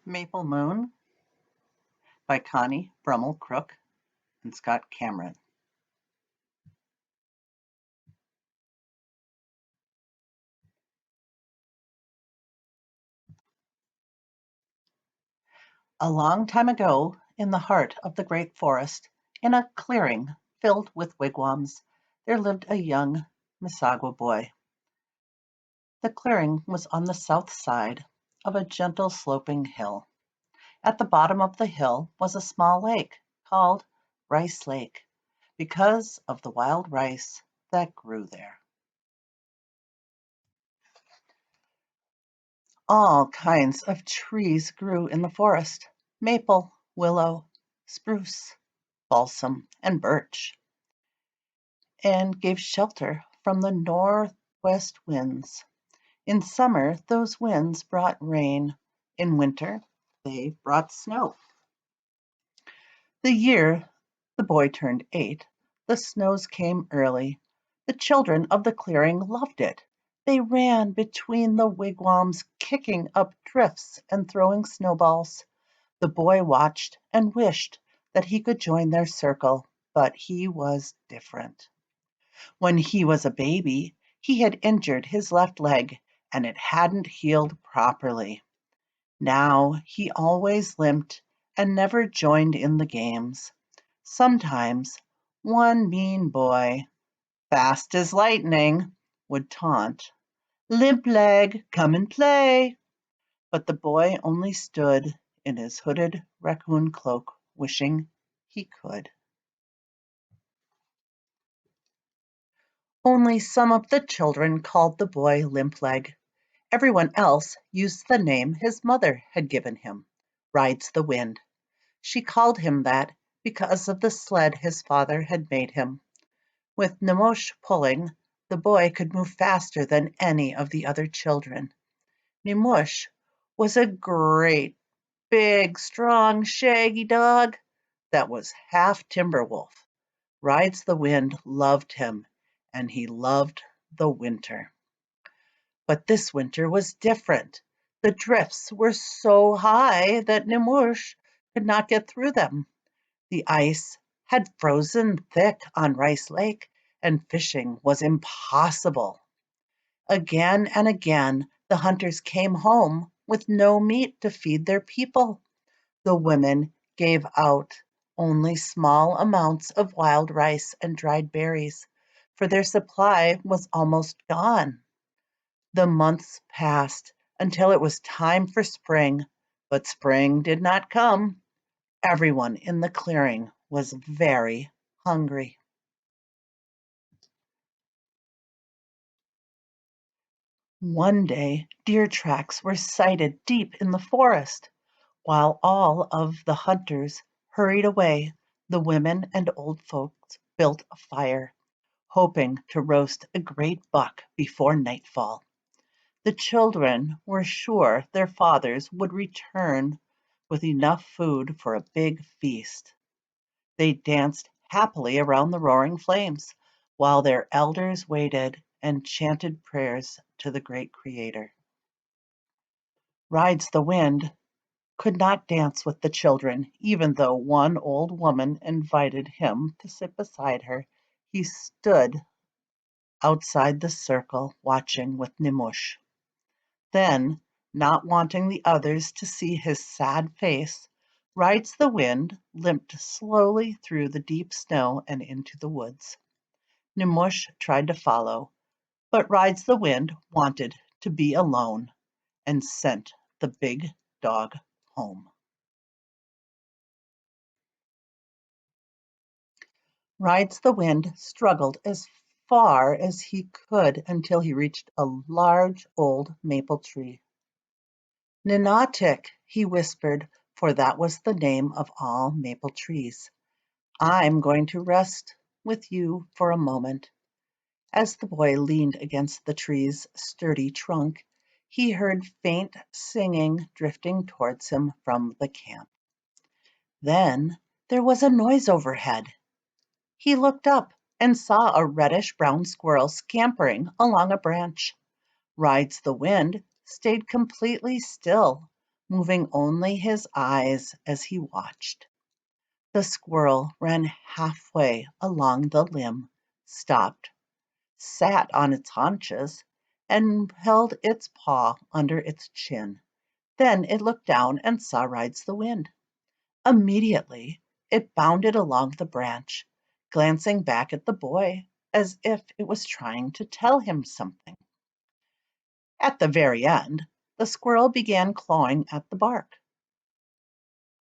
Maple Moon by Connie Brummel Crook and Scott Cameron. A long time ago, in the heart of the great forest, in a clearing filled with wigwams, there lived a young Misagwa boy. The clearing was on the south side of a gentle sloping hill. At the bottom of the hill was a small lake called Rice Lake because of the wild rice that grew there. All kinds of trees grew in the forest: maple, willow, spruce, balsam, and birch, and gave shelter from the northwest winds. In summer, those winds brought rain. In winter, they brought snow. The year the boy turned 8, the snows came early. The children of the clearing loved it. They ran between the wigwams, kicking up drifts and throwing snowballs. The boy watched and wished that he could join their circle, but he was different. When he was a baby, he had injured his left leg and it hadn't healed properly. Now he always limped and never joined in the games. Sometimes one mean boy, fast as lightning, would taunt, "Limp leg, come and play." But the boy only stood in his hooded raccoon cloak, wishing he could. Only some of the children called the boy Limp Leg. Everyone else used the name his mother had given him, Rides the Wind. She called him that because of the sled his father had made him. With Nemosh pulling, the boy could move faster than any of the other children. Nemosh was a great, big, strong, shaggy dog that was half timber wolf. Rides the Wind loved him, and he loved the winter. But this winter was different. The drifts were so high that Nemosh could not get through them. The ice had frozen thick on Rice Lake, and fishing was impossible. Again and again, the hunters came home with no meat to feed their people. The women gave out only small amounts of wild rice and dried berries, for their supply was almost gone. The months passed until it was time for spring, but spring did not come. Everyone in the clearing was very hungry. One day, deer tracks were sighted deep in the forest. While all of the hunters hurried away, the women and old folks built a fire, hoping to roast a great buck before nightfall. The children were sure their fathers would return with enough food for a big feast. They danced happily around the roaring flames, while their elders waited and chanted prayers to the great Creator. Rides the Wind could not dance with the children, even though one old woman invited him to sit beside her. He stood outside the circle, watching with Nimush. Then, not wanting the others to see his sad face, Rides the Wind limped slowly through the deep snow and into the woods. Nimush tried to follow, but Rides the Wind wanted to be alone and sent the big dog home. Rides the Wind struggled as far as he could until he reached a large old maple tree. "Ninatic," he whispered, for that was the name of all maple trees. "I'm going to rest with you for a moment." As the boy leaned against the tree's sturdy trunk, he heard faint singing drifting towards him from the camp. Then there was a noise overhead. He looked up and saw a reddish-brown squirrel scampering along a branch. Rides the Wind stayed completely still, moving only his eyes as he watched. The squirrel ran halfway along the limb, stopped, sat on its haunches, and held its paw under its chin. Then it looked down and saw Rides the Wind. Immediately, it bounded along the branch, glancing back at the boy as if it was trying to tell him something. At the very end, the squirrel began clawing at the bark.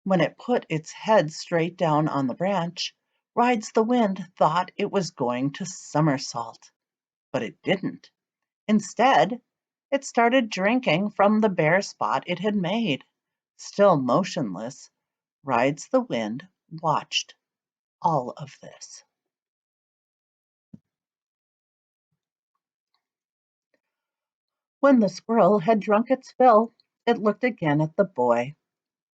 When it put its head straight down on the branch, Rides the Wind thought it was going to somersault, but it didn't. Instead, it started drinking from the bare spot it had made. Still motionless, Rides the Wind watched all of this. When the squirrel had drunk its fill, it looked again at the boy,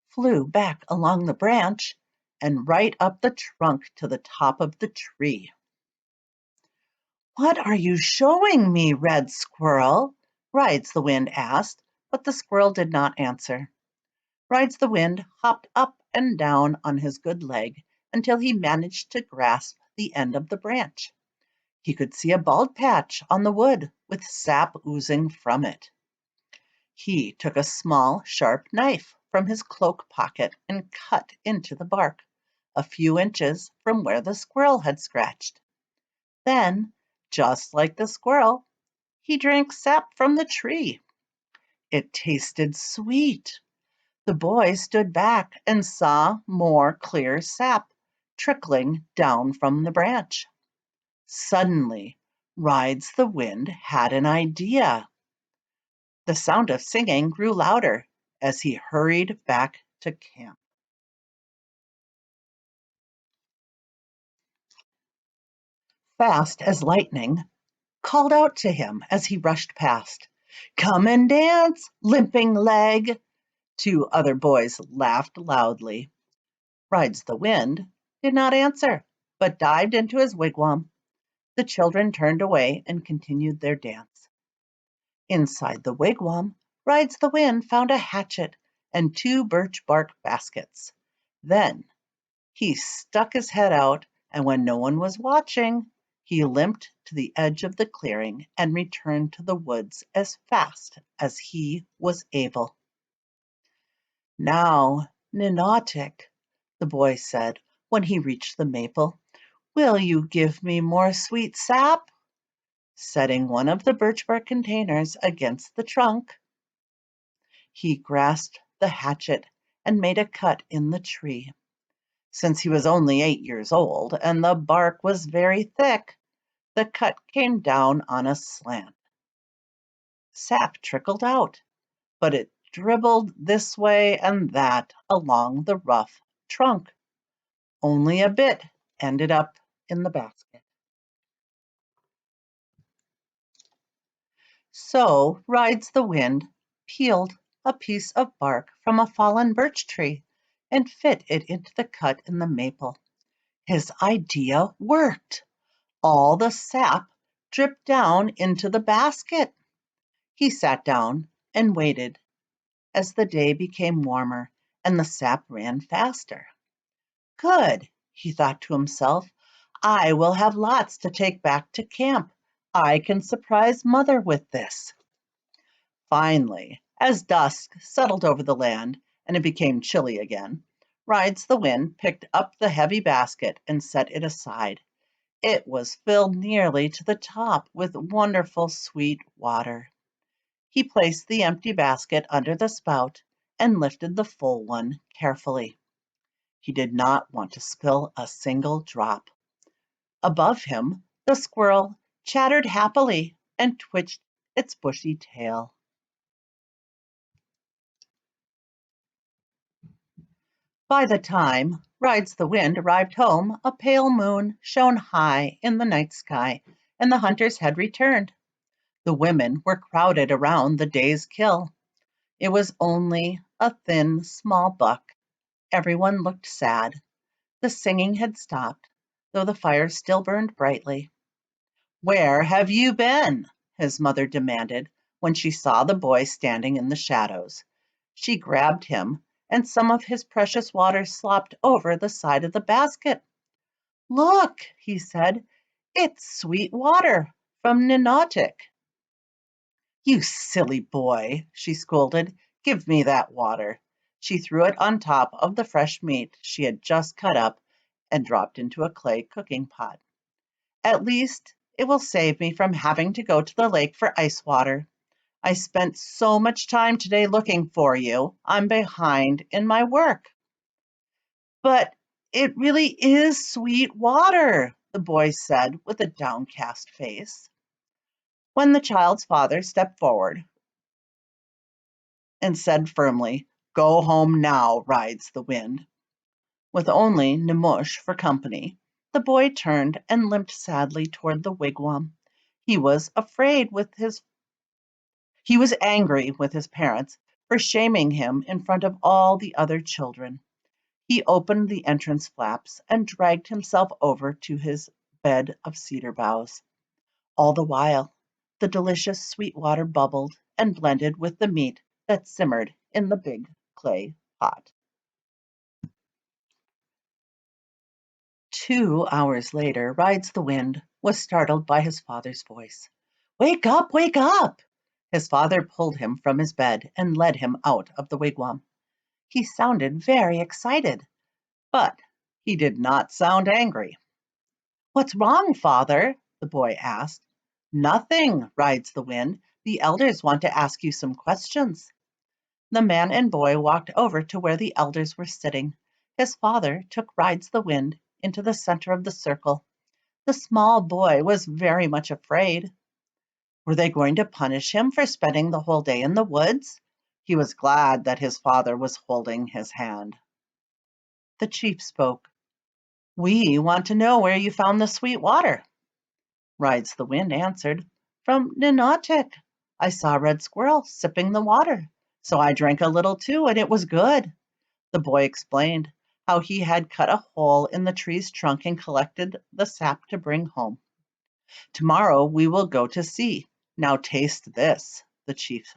flew back along the branch, and right up the trunk to the top of the tree. "What are you showing me, Red Squirrel?" Rides the Wind asked, but the squirrel did not answer. Rides the Wind hopped up and down on his good leg until he managed to grasp the end of the branch. He could see a bald patch on the wood with sap oozing from it. He took a small, sharp knife from his cloak pocket and cut into the bark, a few inches from where the squirrel had scratched. Then, just like the squirrel, he drank sap from the tree. It tasted sweet. The boy stood back and saw more clear sap trickling down from the branch. Suddenly, Rides the Wind had an idea. The sound of singing grew louder as he hurried back to camp. Fast as Lightning called out to him as he rushed past. "Come and dance, limping leg!" Two other boys laughed loudly. Rides the Wind did not answer, but dived into his wigwam. The children turned away and continued their dance. Inside the wigwam, Rides the Wind found a hatchet and two birch bark baskets. Then he stuck his head out, and when no one was watching, he limped to the edge of the clearing and returned to the woods as fast as he was able. "Now, Ninotic," the boy said when he reached the maple, "will you give me more sweet sap?" Setting one of the birch bark containers against the trunk, he grasped the hatchet and made a cut in the tree. Since he was only 8 years old and the bark was very thick, the cut came down on a slant. Sap trickled out, but it dribbled this way and that along the rough trunk. Only a bit ended up in the basket. So Rides the Wind peeled a piece of bark from a fallen birch tree and fit it into the cut in the maple. His idea worked. All the sap dripped down into the basket. He sat down and waited as the day became warmer and the sap ran faster. "Good," he thought to himself. "I will have lots to take back to camp. I can surprise Mother with this." Finally, as dusk settled over the land and it became chilly again, Rides the Wind picked up the heavy basket and set it aside. It was filled nearly to the top with wonderful sweet water. He placed the empty basket under the spout and lifted the full one carefully. He did not want to spill a single drop. Above him, the squirrel chattered happily and twitched its bushy tail. By the time Rides the Wind arrived home, a pale moon shone high in the night sky, and the hunters had returned. The women were crowded around the day's kill. It was only a thin, small buck. Everyone looked sad. The singing had stopped, though the fire still burned brightly. "Where have you been?" his mother demanded when she saw the boy standing in the shadows. She grabbed him, and some of his precious water slopped over the side of the basket. "Look," he said, "it's sweet water from Ninotic." "You silly boy," she scolded. "Give me that water." She threw it on top of the fresh meat she had just cut up and dropped into a clay cooking pot. "At least it will save me from having to go to the lake for ice water. I spent so much time today looking for you. I'm behind in my work." "But it really is sweet water," the boy said with a downcast face. When the child's father stepped forward and said firmly, "Go home now, rides the wind," with only Nemosh for company, the boy turned and limped sadly toward the wigwam. He was he was angry with his parents for shaming him in front of all the other children. He opened the entrance flaps and dragged himself over to his bed of cedar boughs. All the while, the delicious sweet water bubbled and blended with the meat that simmered in the big clay pot. 2 hours later, Rides the Wind was startled by his father's voice. "Wake up, wake up!" His father pulled him from his bed and led him out of the wigwam. He sounded very excited, but he did not sound angry. "What's wrong, father?" the boy asked. "Nothing," Rides the Wind. "The elders want to ask you some questions." The man and boy walked over to where the elders were sitting. His father took Rides the Wind into the center of the circle. The small boy was very much afraid. Were they going to punish him for spending the whole day in the woods? He was glad that his father was holding his hand. The chief spoke. "We want to know where you found the sweet water." Rides the Wind answered, "From Ninotic. I saw Red Squirrel sipping the water, so I drank a little too, and it was good." The boy explained how he had cut a hole in the tree's trunk and collected the sap to bring home. "Tomorrow we will go to see. Now taste this." The chief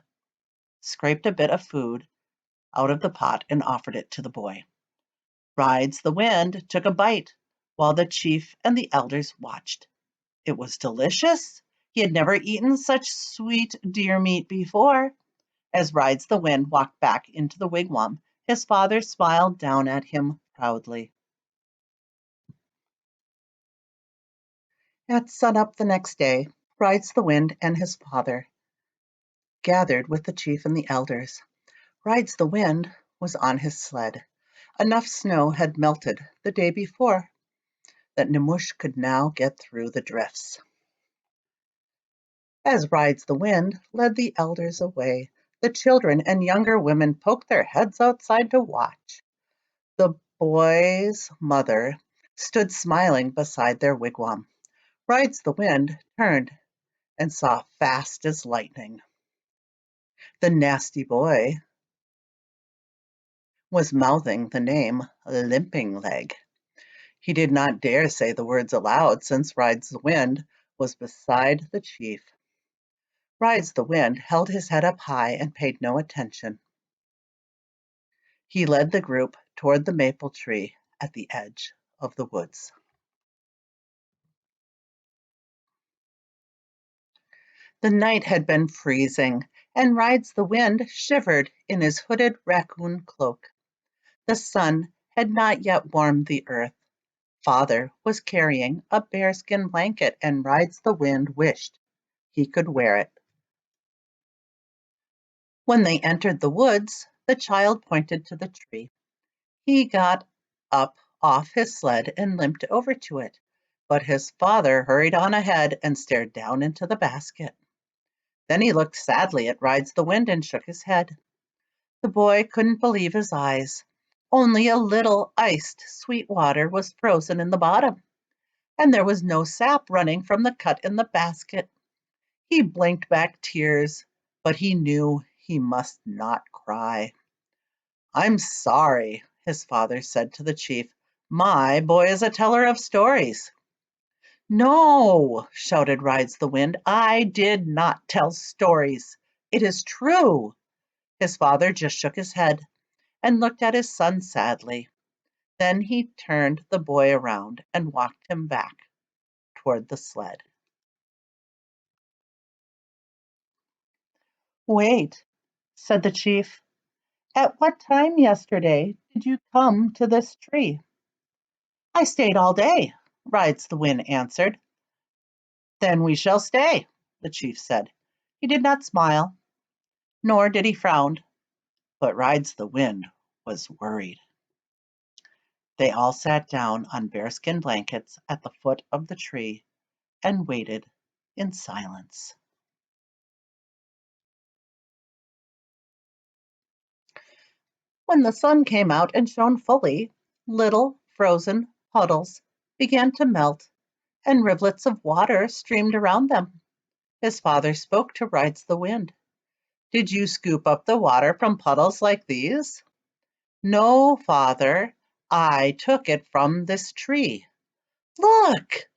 scraped a bit of food out of the pot and offered it to the boy. Rides the Wind took a bite while the chief and the elders watched. It was delicious. He had never eaten such sweet deer meat before. As Rides the Wind walked back into the wigwam, his father smiled down at him proudly. At sunup the next day, Rides the Wind and his father gathered with the chief and the elders. Rides the Wind was on his sled. Enough snow had melted the day before that Nemush could now get through the drifts. As Rides the Wind led the elders away, the children and younger women poked their heads outside to watch. The boy's mother stood smiling beside their wigwam. Rides the Wind turned and saw fast as lightning. The nasty boy was mouthing the name Limping Leg. He did not dare say the words aloud since Rides the Wind was beside the chief. Rides the Wind held his head up high and paid no attention. He led the group toward the maple tree at the edge of the woods. The night had been freezing, and Rides the Wind shivered in his hooded raccoon cloak. The sun had not yet warmed the earth. Father was carrying a bearskin blanket, and Rides the Wind wished he could wear it. When they entered the woods, the child pointed to the tree. He got up off his sled and limped over to it, but his father hurried on ahead and stared down into the basket. Then he looked sadly at Rides the Wind and shook his head. The boy couldn't believe his eyes. Only a little iced sweet water was frozen in the bottom, and there was no sap running from the cut in the basket. He blinked back tears, but he knew he must not cry. "I'm sorry," his father said to the chief. "My boy is a teller of stories." "No," shouted Rides the Wind, "I did not tell stories. It is true." His father just shook his head and looked at his son sadly. Then he turned the boy around and walked him back toward the sled. "Wait," said the chief. "At what time yesterday did you come to this tree?" "I stayed all day," Rides the Wind answered. "Then we shall stay," the chief said. He did not smile, nor did he frown, but Rides the Wind was worried. They all sat down on bearskin blankets at the foot of the tree and waited in silence. When the sun came out and shone fully, little frozen puddles began to melt, and rivulets of water streamed around them. His father spoke to Rides the Wind. "Did you scoop up the water from puddles like these?" "No, father, I took it from this tree." "Look!"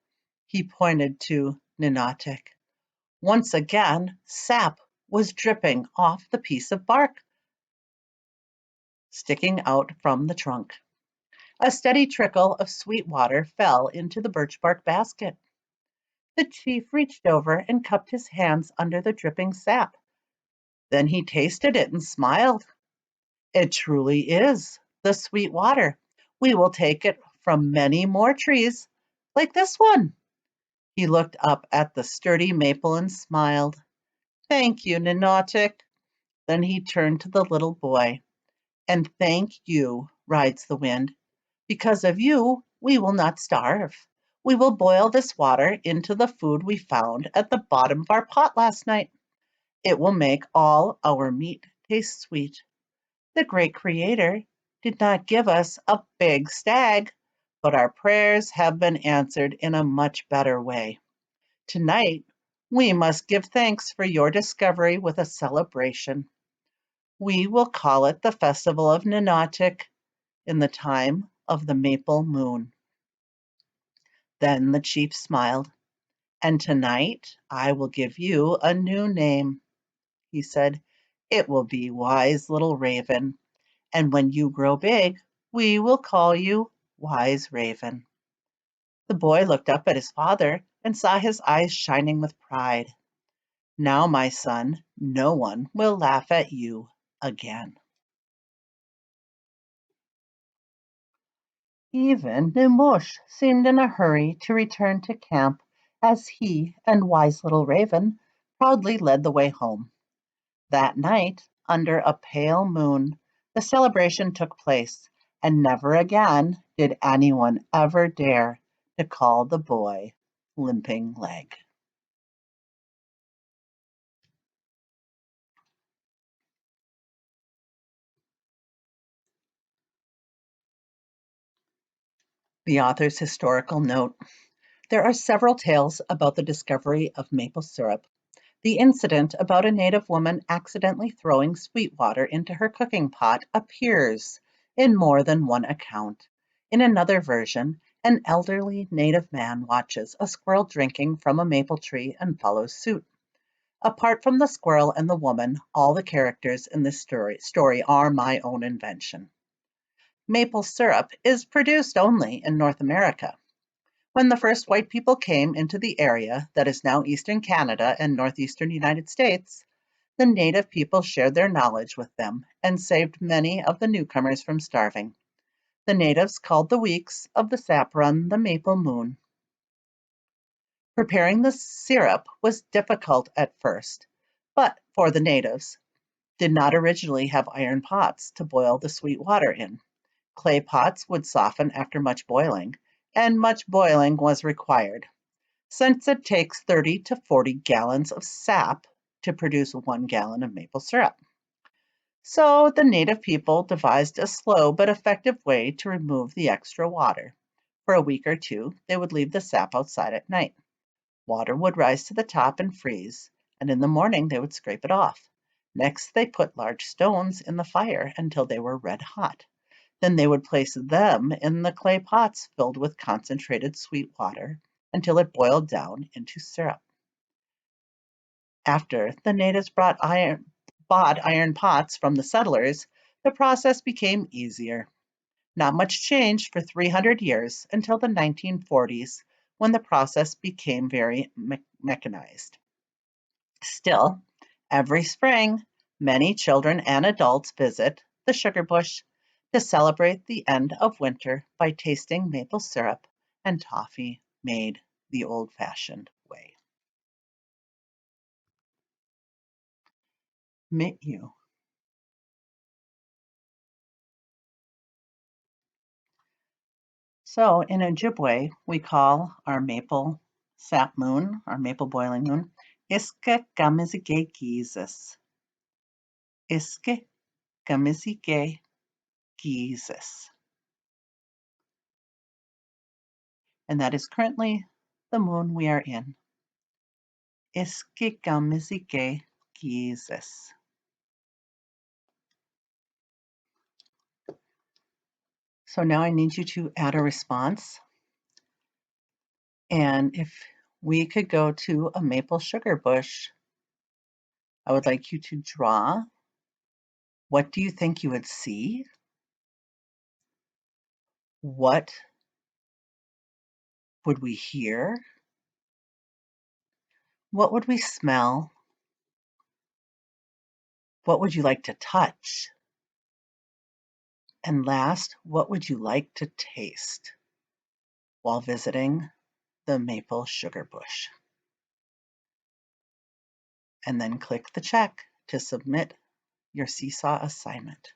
He pointed to Ninotic. Once again, sap was dripping off the piece of bark sticking out from the trunk. A steady trickle of sweet water fell into the birch bark basket. The chief reached over and cupped his hands under the dripping sap. Then he tasted it and smiled. "It truly is the sweet water. We will take it from many more trees, like this one." He looked up at the sturdy maple and smiled. "Thank you, Ninotic." Then he turned to the little boy. "And thank you, Rides the Wind. Because of you, we will not starve. We will boil this water into the food we found at the bottom of our pot last night. It will make all our meat taste sweet. The great Creator did not give us a big stag, but our prayers have been answered in a much better way. Tonight, we must give thanks for your discovery with a celebration. We will call it the Festival of Ninotic in the time of the maple moon." Then the chief smiled. "And tonight I will give you a new name," he said. "It will be Wise Little Raven, and when you grow big, we will call you Wise Raven." The boy looked up at his father and saw his eyes shining with pride. "Now, my son, no one will laugh at you again." Even Nemosh seemed in a hurry to return to camp as he and Wise Little Raven proudly led the way home. That night, under a pale moon, the celebration took place, and never again did anyone ever dare to call the boy Limping Leg. The author's historical note. There are several tales about the discovery of maple syrup. The incident about a native woman accidentally throwing sweet water into her cooking pot appears in more than one account. In another version, an elderly native man watches a squirrel drinking from a maple tree and follows suit. Apart from the squirrel and the woman, all the characters in this story are my own invention. Maple syrup is produced only in North America. When the first white people came into the area that is now eastern Canada and northeastern United States, the native people shared their knowledge with them and saved many of the newcomers from starving. The natives called the weeks of the sap run the maple moon. Preparing the syrup was difficult at first, but for the natives did not originally have iron pots to boil the sweet water in. Clay pots would soften after much boiling, and much boiling was required, since it takes 30 to 40 gallons of sap to produce 1 gallon of maple syrup. So the native people devised a slow but effective way to remove the extra water. For a week or two, they would leave the sap outside at night. Water would rise to the top and freeze, and in the morning they would scrape it off. Next, they put large stones in the fire until they were red hot. Then they would place them in the clay pots filled with concentrated sweet water until it boiled down into syrup. After the natives brought bought iron pots from the settlers, the process became easier. Not much changed for 300 years until the 1940s, when the process became very mechanized. Still, every spring, many children and adults visit the sugar bush to celebrate the end of winter by tasting maple syrup and toffee made the old-fashioned way. Meet you. So in Ojibwe, we call our maple sap moon, our maple boiling moon, Iskigamizige Giizis. Iskigamizige Giizis. And that is currently the moon we are in. Iskigamizige Giizis. So now I need you to add a response. And if we could go to a maple sugar bush, I would like you to draw. What do you think you would see? What would we hear? What would we smell? What would you like to touch? And last, what would you like to taste while visiting the maple sugar bush? And then click the check to submit your seesaw assignment.